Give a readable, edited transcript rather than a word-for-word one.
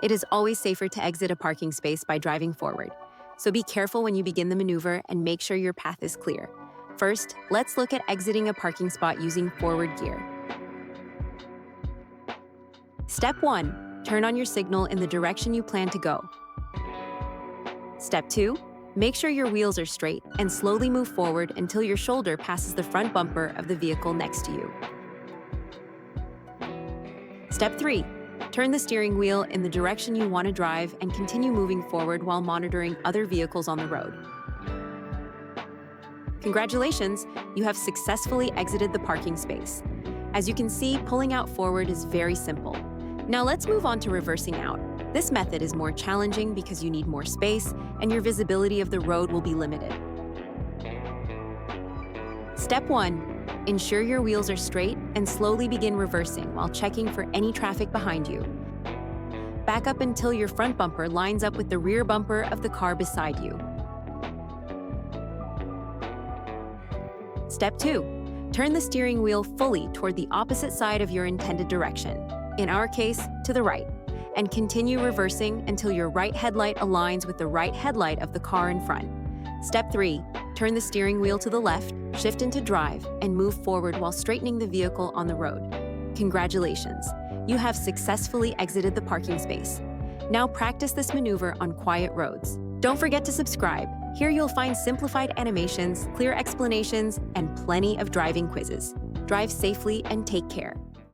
It is always safer to exit a parking space by driving forward. So be careful when you begin the maneuver and make sure your path is clear. First, let's look at exiting a parking spot using forward gear. Step 1. Turn on your signal in the direction you plan to go. Step 2. Make sure your wheels are straight and slowly move forward until your shoulder passes the front bumper of the vehicle next to you. Step 3. Turn the steering wheel in the direction you want to drive and continue moving forward while monitoring other vehicles on the road. Congratulations, you have successfully exited the parking space. As you can see, pulling out forward is very simple. Now let's move on to reversing out. This method is more challenging because you need more space and your visibility of the road will be limited. Step 1. Ensure your wheels are straight and slowly begin reversing while checking for any traffic behind you. Back up until your front bumper lines up with the rear bumper of the car beside you. Step 2. Turn the steering wheel fully toward the opposite side of your intended direction, in our case, to the right, and continue reversing until your right headlight aligns with the right headlight of the car in front. Step 3. Turn the steering wheel to the left, shift into drive, and move forward while straightening the vehicle on the road. Congratulations! You have successfully exited the parking space. Now practice this maneuver on quiet roads. Don't forget to subscribe. Here you'll find simplified animations, clear explanations, and plenty of driving quizzes. Drive safely and take care.